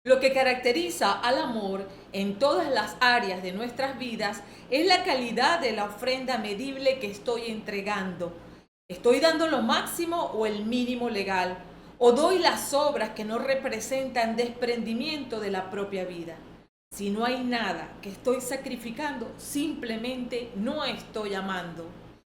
Lo que caracteriza al amor en todas las áreas de nuestras vidas es la calidad de la ofrenda medible que estoy entregando. ¿Estoy dando lo máximo o el mínimo legal? ¿O doy las obras que no representan desprendimiento de la propia vida? Si no hay nada que estoy sacrificando, simplemente no estoy amando.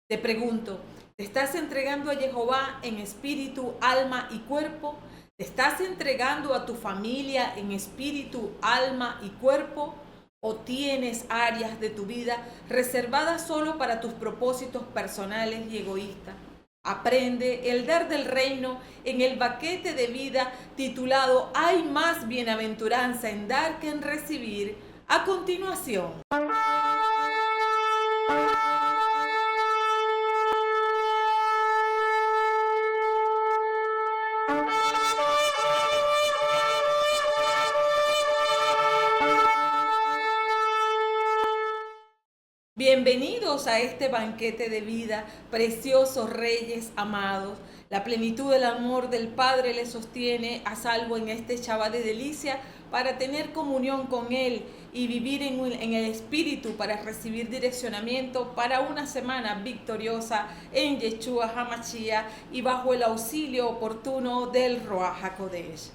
Te pregunto, ¿te estás entregando a Jehová en espíritu, alma y cuerpo? ¿Te estás entregando a tu familia en espíritu, alma y cuerpo? ¿O tienes áreas de tu vida reservadas solo para tus propósitos personales y egoístas? Aprende el dar del reino en el banquete de vida titulado Hay más bienaventuranza en dar que en recibir, a continuación. Bienvenidos a este banquete de vida, preciosos reyes amados. La plenitud del amor del Padre les sostiene a salvo en este Shabbat de delicia para tener comunión con Él y vivir en el Espíritu para recibir direccionamiento para una semana victoriosa en Yeshua HaMashiach y bajo el auxilio oportuno del Ruach HaKodesh.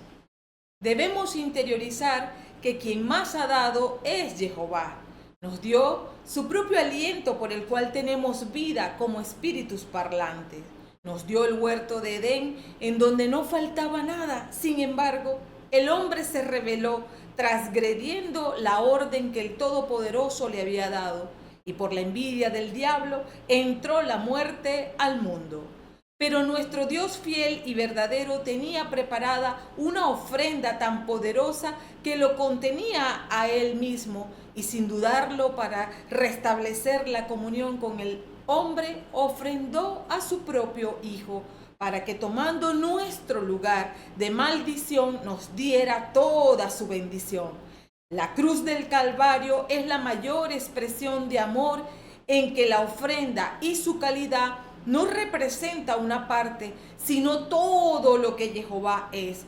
Debemos interiorizar que quien más ha dado es Jehová. Nos dio su propio aliento por el cual tenemos vida como espíritus parlantes. Nos dio el huerto de Edén en donde no faltaba nada. Sin embargo, el hombre se rebeló transgrediendo la orden que el Todopoderoso le había dado. Y por la envidia del diablo entró la muerte al mundo. Pero nuestro Dios fiel y verdadero tenía preparada una ofrenda tan poderosa que lo contenía a Él mismo y sin dudarlo para restablecer la comunión con el hombre ofrendó a su propio Hijo para que tomando nuestro lugar de maldición nos diera toda su bendición. La cruz del Calvario es la mayor expresión de amor en que la ofrenda y su calidad no representa una parte, sino todo lo que Jehová es.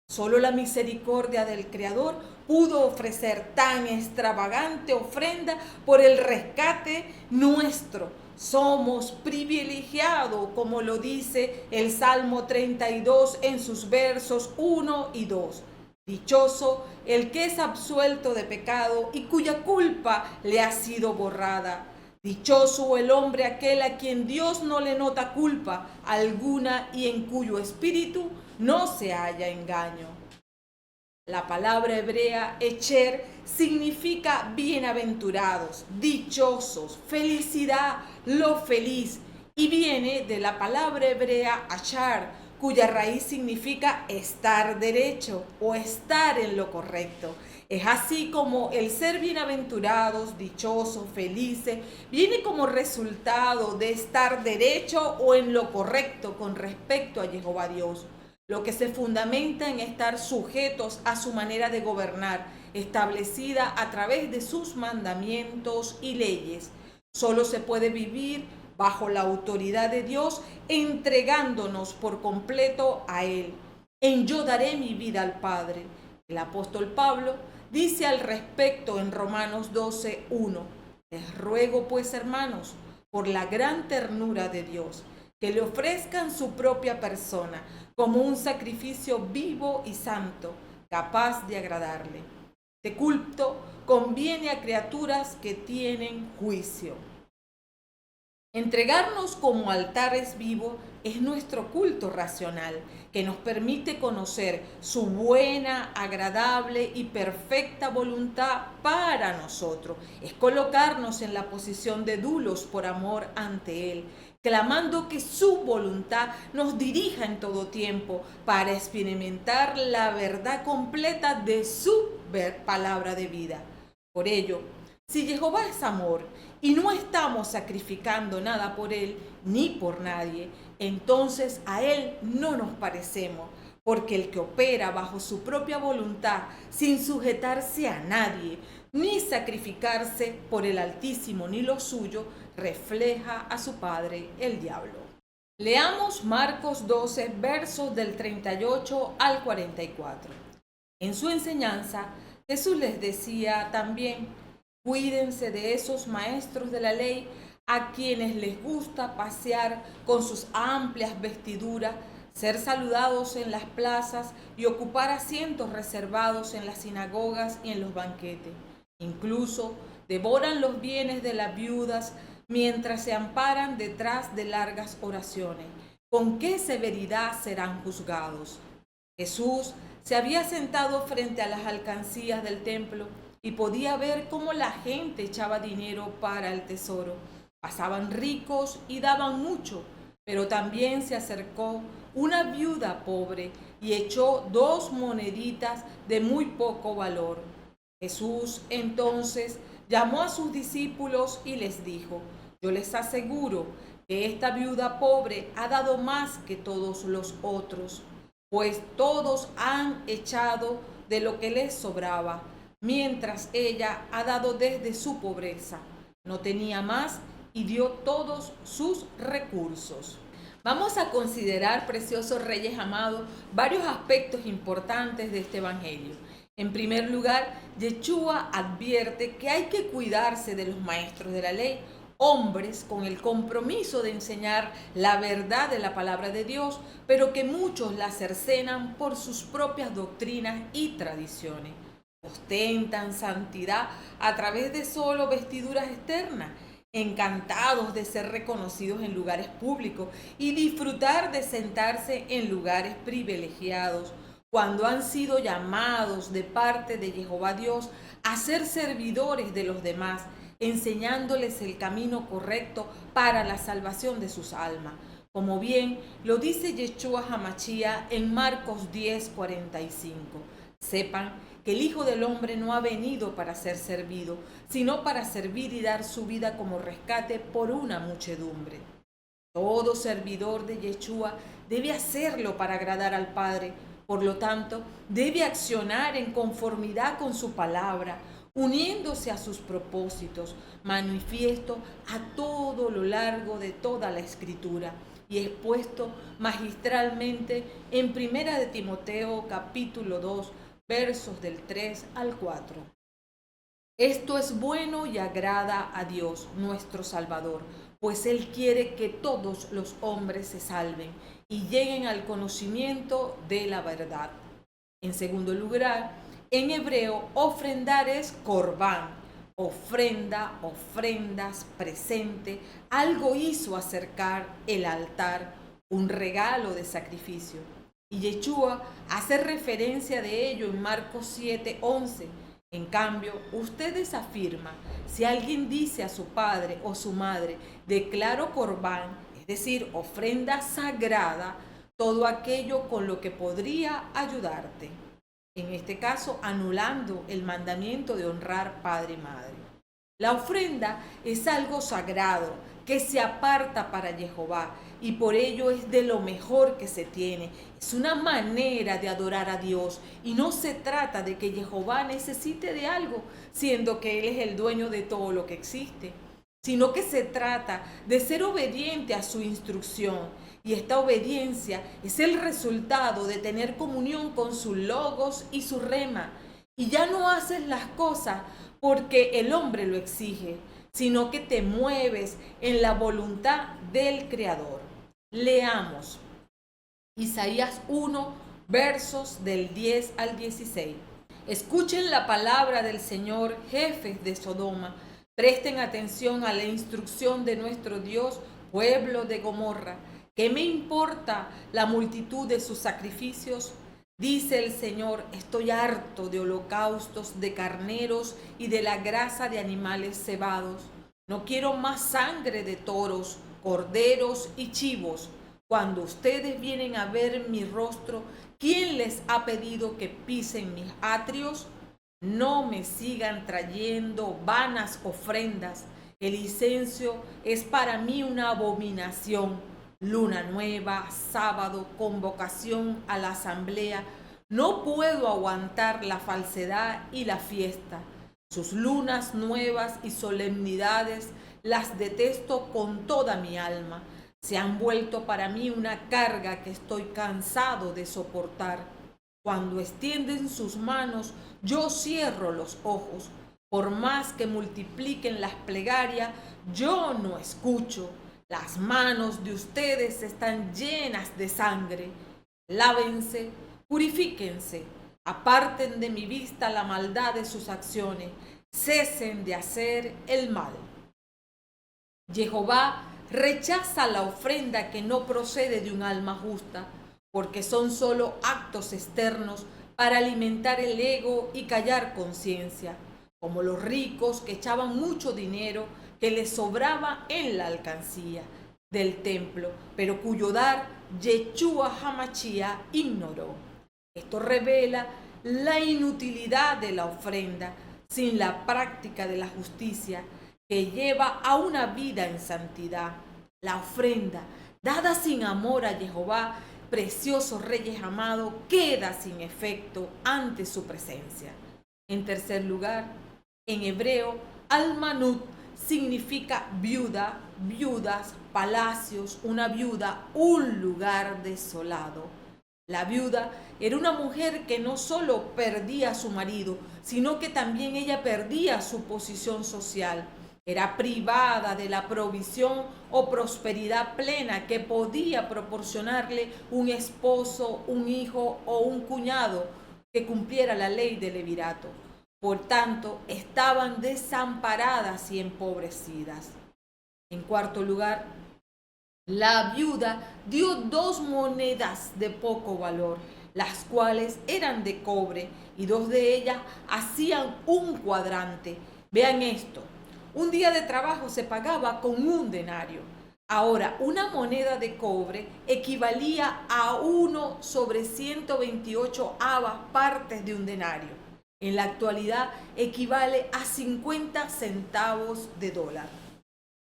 Solo la misericordia del Creador pudo ofrecer tan extravagante ofrenda por el rescate nuestro. Somos privilegiados, como lo dice el Salmo 32 en sus versos 1 y 2. Dichoso el que es absuelto de pecado y cuya culpa le ha sido borrada. Dichoso el hombre aquel a quien Dios no le nota culpa alguna y en cuyo espíritu no se halla engaño. La palabra hebrea echer significa bienaventurados, dichosos, felicidad, lo feliz, y viene de la palabra hebrea achar, cuya raíz significa estar derecho o estar en lo correcto. Es así como el ser bienaventurados, dichosos, felices, viene como resultado de estar derecho o en lo correcto con respecto a Jehová Dios, lo que se fundamenta en estar sujetos a su manera de gobernar, establecida a través de sus mandamientos y leyes. Solo se puede vivir bajo la autoridad de Dios, entregándonos por completo a Él. En yo daré mi vida al Padre. El apóstol Pablo dice al respecto en Romanos 12:1. Les ruego pues, hermanos, por la gran ternura de Dios, que le ofrezcan su propia persona como un sacrificio vivo y santo, capaz de agradarle. Este culto conviene a criaturas que tienen juicio. Entregarnos como altares vivos es nuestro culto racional, que nos permite conocer su buena, agradable y perfecta voluntad para nosotros. Es colocarnos en la posición de dulos por amor ante Él, clamando que su voluntad nos dirija en todo tiempo para experimentar la verdad completa de su palabra de vida. Por ello, si Jehová es amor y no estamos sacrificando nada por Él ni por nadie, entonces a Él no nos parecemos, porque el que opera bajo su propia voluntad, sin sujetarse a nadie, ni sacrificarse por el Altísimo ni lo suyo, refleja a su padre, el diablo. Leamos Marcos 12, versos del 38 al 44. En su enseñanza, Jesús les decía también: cuídense de esos maestros de la ley a quienes les gusta pasear con sus amplias vestiduras, ser saludados en las plazas y ocupar asientos reservados en las sinagogas y en los banquetes. Incluso devoran los bienes de las viudas mientras se amparan detrás de largas oraciones. ¿Con qué severidad serán juzgados? Jesús se había sentado frente a las alcancías del templo y podía ver cómo la gente echaba dinero para el tesoro. Pasaban ricos y daban mucho, pero también se acercó una viuda pobre y echó 2 moneditas de muy poco valor. Jesús entonces llamó a sus discípulos y les dijo: yo les aseguro que esta viuda pobre ha dado más que todos los otros, pues todos han echado de lo que les sobraba, mientras ella ha dado desde su pobreza. No tenía más y dio todos sus recursos. Vamos a considerar, preciosos reyes amados, varios aspectos importantes de este evangelio. En primer lugar, Yeshua advierte que hay que cuidarse de los maestros de la ley, hombres con el compromiso de enseñar la verdad de la palabra de Dios, pero que muchos la cercenan por sus propias doctrinas y tradiciones. Ostentan santidad a través de solo vestiduras externas, encantados de ser reconocidos en lugares públicos y disfrutar de sentarse en lugares privilegiados, cuando han sido llamados de parte de Jehová Dios a ser servidores de los demás, enseñándoles el camino correcto para la salvación de sus almas. Como bien lo dice Yeshua Hamashia en Marcos 10:45. Sepan que el Hijo del Hombre no ha venido para ser servido, sino para servir y dar su vida como rescate por una muchedumbre. Todo servidor de Yeshua debe hacerlo para agradar al Padre. Por lo tanto, debe accionar en conformidad con su palabra, uniéndose a sus propósitos, manifiesto a todo lo largo de toda la Escritura y expuesto magistralmente en 1 de Timoteo capítulo 2, versos del 3 al 4. Esto es bueno y agrada a Dios, nuestro Salvador, pues Él quiere que todos los hombres se salven y lleguen al conocimiento de la verdad. En segundo lugar, en hebreo, ofrendar es corbán, ofrenda, ofrendas, presente. Algo hizo acercar el altar, un regalo de sacrificio. Y Yeshua hace referencia de ello en Marcos 7:11. En cambio, ustedes afirman: si alguien dice a su padre o su madre, declaro corbán, es decir, ofrenda sagrada, todo aquello con lo que podría ayudarte. En este caso, anulando el mandamiento de honrar padre y madre. La ofrenda es algo sagrado que se aparta para Jehová y por ello es de lo mejor que se tiene. Es una manera de adorar a Dios y no se trata de que Jehová necesite de algo, siendo que Él es el dueño de todo lo que existe, sino que se trata de ser obediente a su instrucción. Y esta obediencia es el resultado de tener comunión con su logos y su rema. Y ya no haces las cosas porque el hombre lo exige, sino que te mueves en la voluntad del Creador. Leamos Isaías 1, versos del 10 al 16. Escuchen la palabra del Señor, jefes de Sodoma. Presten atención a la instrucción de nuestro Dios, pueblo de Gomorra. ¿Qué me importa la multitud de sus sacrificios? Dice el Señor: estoy harto de holocaustos de carneros y de la grasa de animales cebados. No quiero más sangre de toros, corderos y chivos. Cuando ustedes vienen a ver mi rostro, ¿quién les ha pedido que pisen mis atrios? No me sigan trayendo vanas ofrendas. El incenso es para mí una abominación. Luna nueva, sábado, convocación a la asamblea. No puedo aguantar la falsedad y la fiesta. Sus lunas nuevas y solemnidades las detesto con toda mi alma. Se han vuelto para mí una carga que estoy cansado de soportar. Cuando extienden sus manos, yo cierro los ojos. Por más que multipliquen las plegarias, yo no escucho. Las manos de ustedes están llenas de sangre. Lávense, purifíquense, aparten de mi vista la maldad de sus acciones, cesen de hacer el mal. Jehová rechaza la ofrenda que no procede de un alma justa, porque son solo actos externos para alimentar el ego y callar conciencia, como los ricos que echaban mucho dinero que les sobraba en la alcancía del templo, pero cuyo dar Yeshua HaMashiach ignoró. Esto revela la inutilidad de la ofrenda sin la práctica de la justicia que lleva a una vida en santidad. La ofrenda dada sin amor a Jehová, preciosos reyes amados, queda sin efecto ante su presencia. En tercer lugar, en hebreo, almanut significa viuda, viudas, palacios, una viuda, un lugar desolado. La viuda era una mujer que no solo perdía a su marido, sino que también ella perdía su posición social. Era privada de la provisión o prosperidad plena que podía proporcionarle un esposo, un hijo o un cuñado que cumpliera la ley del levirato. Por tanto, estaban desamparadas y empobrecidas. En cuarto lugar, la viuda dio 2 monedas de poco valor, las cuales eran de cobre, y 2 de ellas hacían un cuadrante. Vean esto, un día de trabajo se pagaba con 1 denario. Ahora, una moneda de cobre equivalía a 1/128 partes de un denario. En la actualidad equivale a 50 centavos de dólar.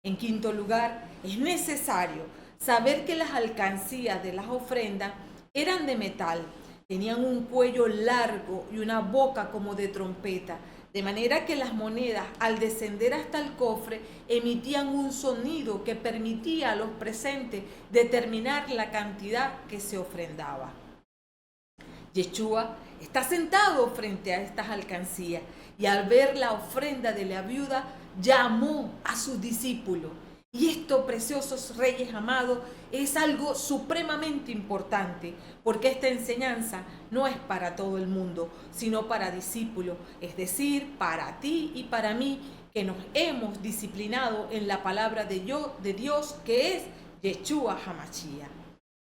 En quinto lugar, es necesario saber que las alcancías de las ofrendas eran de metal, tenían un cuello largo y una boca como de trompeta, de manera que las monedas al descender hasta el cofre emitían un sonido que permitía a los presentes determinar la cantidad que se ofrendaba. Yeshua está sentado frente a estas alcancías y al ver la ofrenda de la viuda llamó a sus discípulos. Y esto, preciosos reyes amados, es algo supremamente importante, porque esta enseñanza no es para todo el mundo, sino para discípulos, es decir, para ti y para mí, que nos hemos disciplinado en la palabra de Dios, que es Yeshua HaMashiach.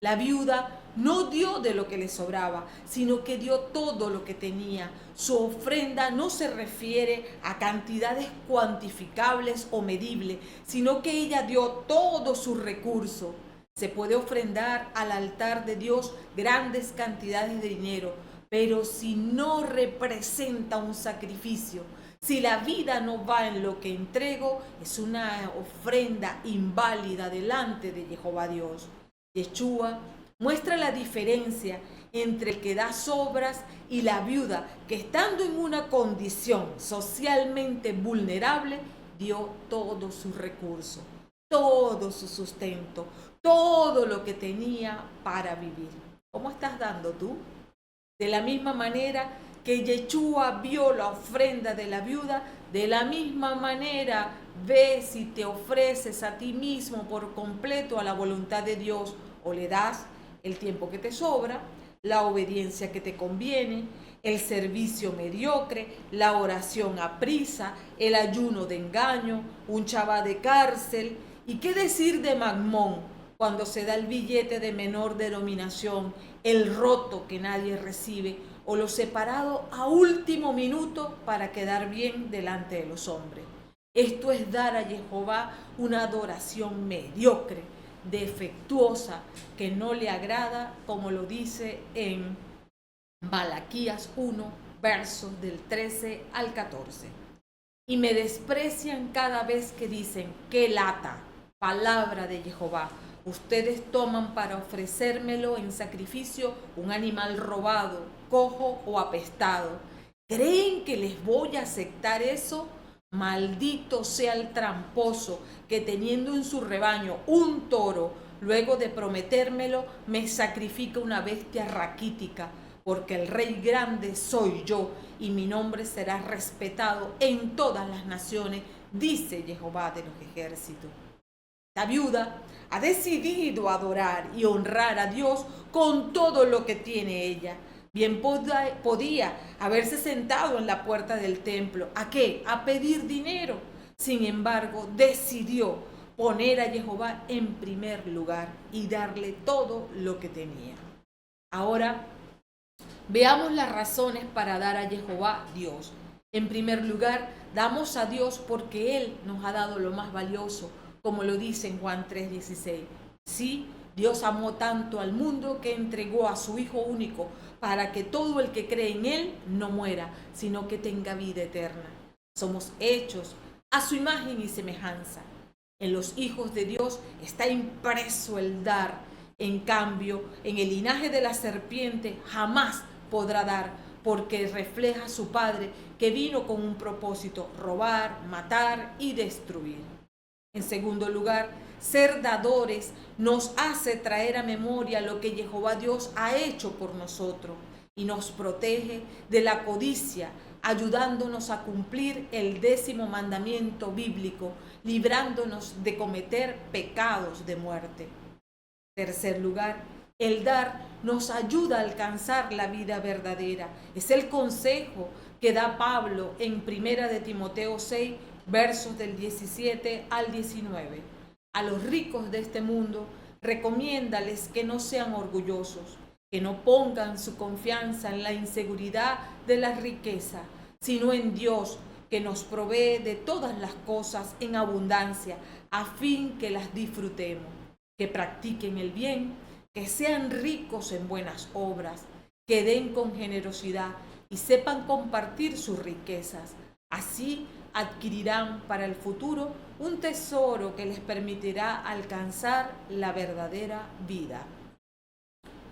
La viuda no dio de lo que le sobraba, sino que dio todo lo que tenía. Su ofrenda no se refiere a cantidades cuantificables o medibles, sino que ella dio todos sus recursos. Se puede ofrendar al altar de Dios grandes cantidades de dinero, pero si no representa un sacrificio, si la vida no va en lo que entrego, es una ofrenda inválida delante de Jehová Dios. Yeshua muestra la diferencia entre el que da sobras y la viuda que, estando en una condición socialmente vulnerable, dio todos sus recursos, todo su sustento, todo lo que tenía para vivir. ¿Cómo estás dando tú? De la misma manera que Yeshua vio la ofrenda de la viuda, de la misma manera ve si te ofreces a ti mismo por completo a la voluntad de Dios, o le das el tiempo que te sobra, la obediencia que te conviene, el servicio mediocre, la oración a prisa, el ayuno de engaño, un chabá de cárcel. ¿Y qué decir de Magmón cuando se da el billete de menor denominación, el roto que nadie recibe, o lo separado a último minuto para quedar bien delante de los hombres? Esto es dar a Jehová una adoración mediocre, defectuosa, que no le agrada, como lo dice en Malaquías 1, versos del 13 al 14. Y me desprecian cada vez que dicen: qué lata, palabra de Jehová. Ustedes toman para ofrecérmelo en sacrificio un animal robado, cojo o apestado. ¿Creen que les voy a aceptar eso? Maldito sea el tramposo que, teniendo en su rebaño un toro, luego de prometérmelo, me sacrifica una bestia raquítica. porque el Rey grande soy yo y mi nombre será respetado en todas las naciones, dice Jehová de los ejércitos. La viuda ha decidido adorar y honrar a Dios con todo lo que tiene ella. Bien podía haberse sentado en la puerta del templo. ¿A qué? A pedir dinero. Sin embargo, decidió poner a Jehová en primer lugar y darle todo lo que tenía. Ahora, veamos las razones para dar a Jehová Dios. En primer lugar, damos a Dios porque Él nos ha dado lo más valioso, como lo dice en Juan 3:16. Sí, Dios amó tanto al mundo que entregó a su Hijo único para que todo el que cree en Él no muera, sino que tenga vida eterna. Somos hechos a su imagen y semejanza. En los hijos de Dios está impreso el dar. En cambio, en el linaje de la serpiente jamás podrá dar, porque refleja a su Padre que vino con un propósito: robar, matar y destruir. En segundo lugar, ser dadores nos hace traer a memoria lo que Jehová Dios ha hecho por nosotros y nos protege de la codicia, ayudándonos a cumplir el 10º mandamiento bíblico, librándonos de cometer pecados de muerte. Tercer lugar, el dar nos ayuda a alcanzar la vida verdadera. Es el consejo que da Pablo en 1 de Timoteo 6, versos del 17 al 19. A los ricos de este mundo, recomiéndales que no sean orgullosos, que no pongan su confianza en la inseguridad de la riqueza, sino en Dios, que nos provee de todas las cosas en abundancia, a fin que las disfrutemos, que practiquen el bien, que sean ricos en buenas obras, que den con generosidad y sepan compartir sus riquezas. Así adquirirán para el futuro un tesoro que les permitirá alcanzar la verdadera vida.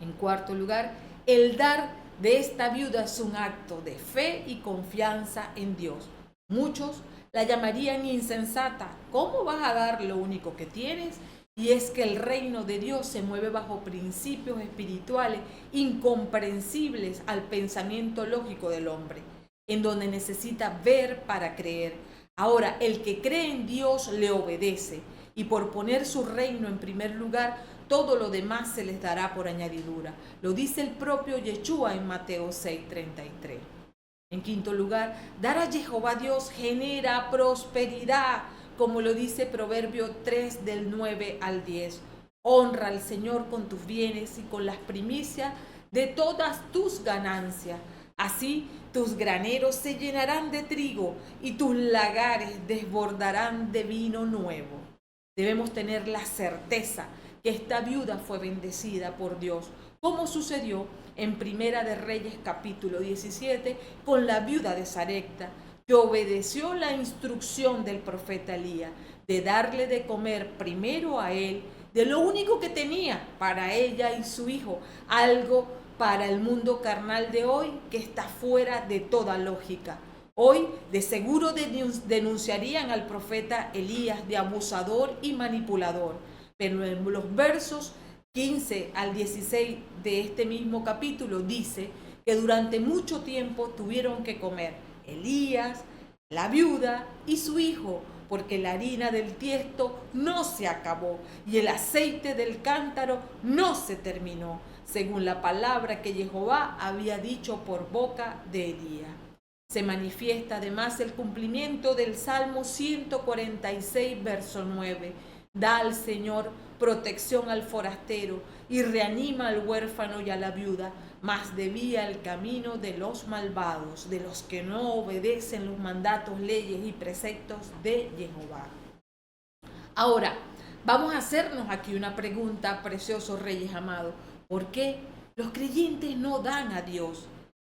En cuarto lugar, el dar de esta viuda es un acto de fe y confianza en Dios. Muchos la llamarían insensata. ¿Cómo vas a dar lo único que tienes? Y es que el reino de Dios se mueve bajo principios espirituales incomprensibles al pensamiento lógico del hombre, en donde necesita ver para creer. Ahora, el que cree en Dios le obedece, y por poner su reino en primer lugar, todo lo demás se les dará por añadidura. Lo dice el propio Yeshua en Mateo 6:33. En quinto lugar, dar a Jehová Dios genera prosperidad, como lo dice Proverbio 3 del 9 al 10. Honra al Señor con tus bienes y con las primicias de todas tus ganancias. Así tus graneros se llenarán de trigo y tus lagares desbordarán de vino nuevo. Debemos tener la certeza que esta viuda fue bendecida por Dios, como sucedió en Primera de Reyes capítulo 17 con la viuda de Sarepta, que obedeció la instrucción del profeta Elías de darle de comer primero a él de lo único que tenía para ella y su hijo, algo para el mundo carnal de hoy que está fuera de toda lógica. Hoy de seguro denunciarían al profeta Elías de abusador y manipulador, pero en los versos 15 al 16 de este mismo capítulo dice que durante mucho tiempo tuvieron que comer Elías, la viuda y su hijo, porque la harina del tiesto no se acabó y el aceite del cántaro no se terminó, según la palabra que Jehová había dicho por boca de Elías. Se manifiesta además el cumplimiento del Salmo 146, verso 9. Da al Señor protección al forastero y reanima al huérfano y a la viuda, mas desvía el camino de los malvados, de los que no obedecen los mandatos, leyes y preceptos de Jehová. Ahora, vamos a hacernos aquí una pregunta, preciosos reyes amados. ¿Por qué los creyentes no dan a Dios?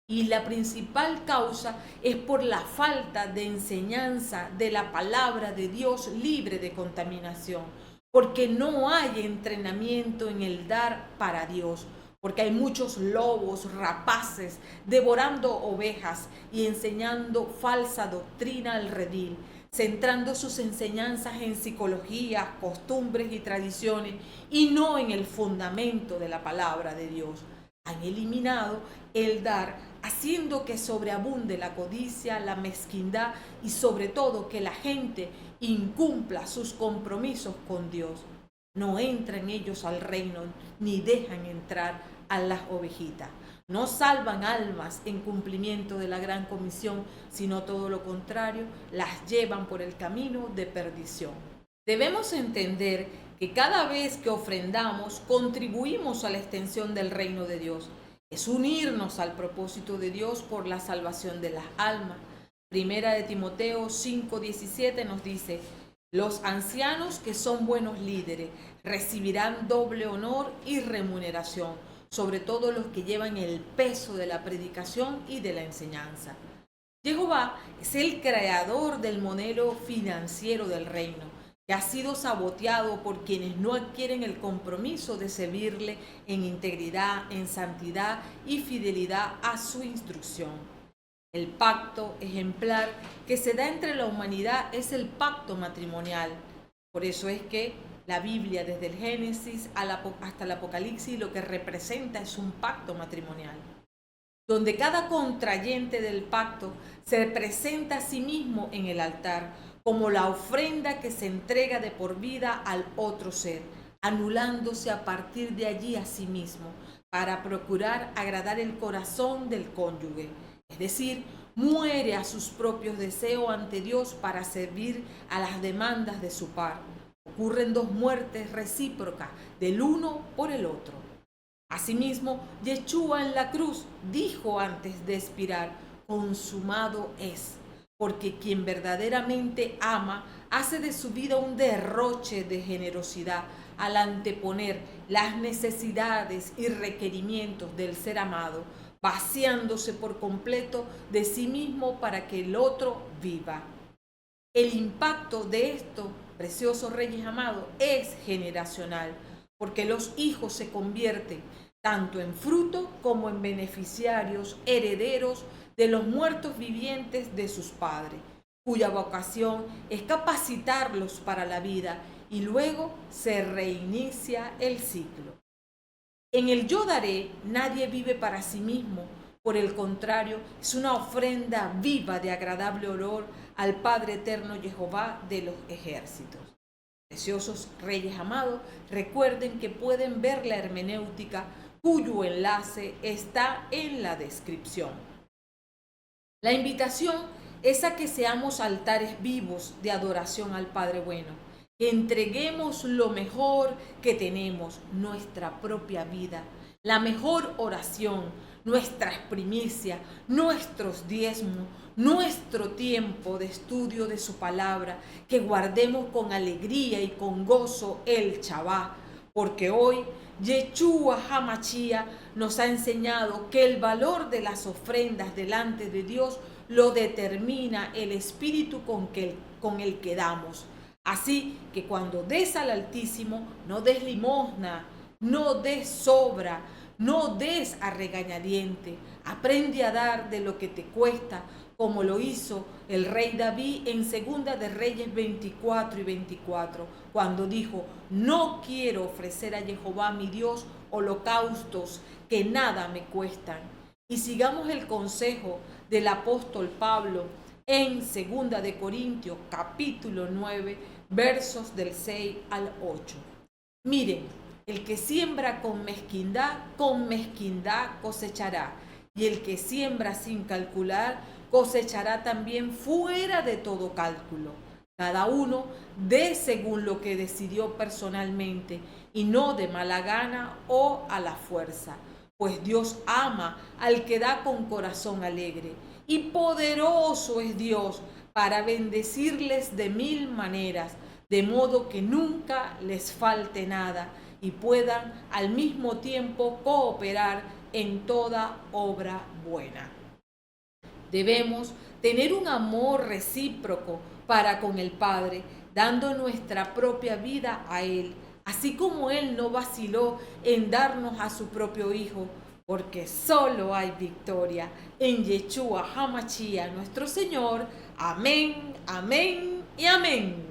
Y la principal causa es por la falta de enseñanza de la palabra de Dios libre de contaminación, porque no hay entrenamiento en el dar para Dios, porque hay muchos lobos rapaces devorando ovejas y enseñando falsa doctrina al redil, centrando sus enseñanzas en psicología, costumbres y tradiciones y no en el fundamento de la palabra de Dios. Han eliminado el dar, haciendo que sobreabunde la codicia, la mezquindad y sobre todo que la gente incumpla sus compromisos con Dios. No entran ellos al reino ni dejan entrar a las ovejitas. No salvan almas en cumplimiento de la gran comisión, sino todo lo contrario, las llevan por el camino de perdición. Debemos entender que cada vez que ofrendamos, contribuimos a la extensión del reino de Dios. Es unirnos al propósito de Dios por la salvación de las almas. Primera de Timoteo 5:17 nos dice: los ancianos que son buenos líderes recibirán doble honor y remuneración, sobre todo los que llevan el peso de la predicación y de la enseñanza. Jehová es el creador del modelo financiero del reino, que ha sido saboteado por quienes no adquieren el compromiso de servirle en integridad, en santidad y fidelidad a su instrucción. El pacto ejemplar que se da entre la humanidad es el pacto matrimonial. Por eso es que la Biblia, desde el Génesis hasta el Apocalipsis, lo que representa es un pacto matrimonial, donde cada contrayente del pacto se presenta a sí mismo en el altar, como la ofrenda que se entrega de por vida al otro ser, anulándose a partir de allí a sí mismo, para procurar agradar el corazón del cónyuge. Es decir, muere a sus propios deseos ante Dios para servir a las demandas de su par. Ocurren dos muertes recíprocas del uno por el otro. Asimismo, Yeshua en la cruz dijo antes de expirar: consumado es. Porque quien verdaderamente ama hace de su vida un derroche de generosidad al anteponer las necesidades y requerimientos del ser amado, vaciándose por completo de sí mismo para que el otro viva. El impacto de esto, preciosos reyes amados, es generacional, porque los hijos se convierten tanto en fruto como en beneficiarios, herederos de los muertos vivientes de sus padres, cuya vocación es capacitarlos para la vida y luego se reinicia el ciclo. En el yo daré, nadie vive para sí mismo, por el contrario, es una ofrenda viva de agradable olor al Padre eterno Jehová de los ejércitos. Preciosos reyes amados, recuerden que pueden ver la hermenéutica, cuyo enlace está en la descripción. La invitación es a que seamos altares vivos de adoración al Padre bueno, que entreguemos lo mejor que tenemos, nuestra propia vida, la mejor oración, nuestras primicias, nuestros diezmos, nuestro tiempo de estudio de su palabra, que guardemos con alegría y con gozo el Shabbat, porque hoy Yeshua HaMashiach nos ha enseñado que el valor de las ofrendas delante de Dios lo determina el espíritu con el que damos. Así que cuando des al Altísimo, no des limosna, no des sobra, no des a regañadiente. Aprende a dar de lo que te cuesta, como lo hizo el rey David en Segunda de Reyes 24 y 24, cuando dijo: no quiero ofrecer a Jehová mi Dios holocaustos que nada me cuestan. Y sigamos el consejo del apóstol Pablo en Segunda de Corintios capítulo 9, versos del 6 al 8. Miren, el que siembra con mezquindad cosechará, y el que siembra sin calcular, cosechará también fuera de todo cálculo. Cada uno dé según lo que decidió personalmente, y no de mala gana o a la fuerza, pues Dios ama al que da con corazón alegre, y poderoso es Dios para bendecirles de mil maneras, de modo que nunca les falte nada y puedan al mismo tiempo cooperar en toda obra buena. Debemos tener un amor recíproco para con el Padre, dando nuestra propia vida a Él, así como Él no vaciló en darnos a su propio Hijo, porque solo hay victoria en Yeshua HaMashiach, nuestro Señor. Amén, amén y amén.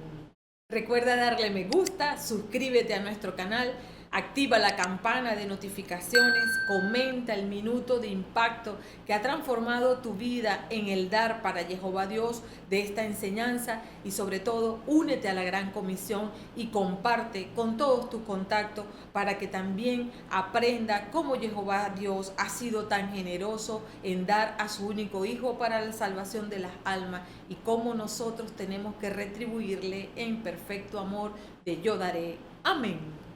Recuerda darle me gusta, suscríbete a nuestro canal, Activa la campana de notificaciones, comenta el minuto de impacto que ha transformado tu vida en el dar para Jehová Dios de esta enseñanza y sobre todo únete a la gran comisión y comparte con todos tus contactos para que también aprenda cómo Jehová Dios ha sido tan generoso en dar a su único hijo para la salvación de las almas y cómo nosotros tenemos que retribuirle en perfecto amor de yo daré. Amén.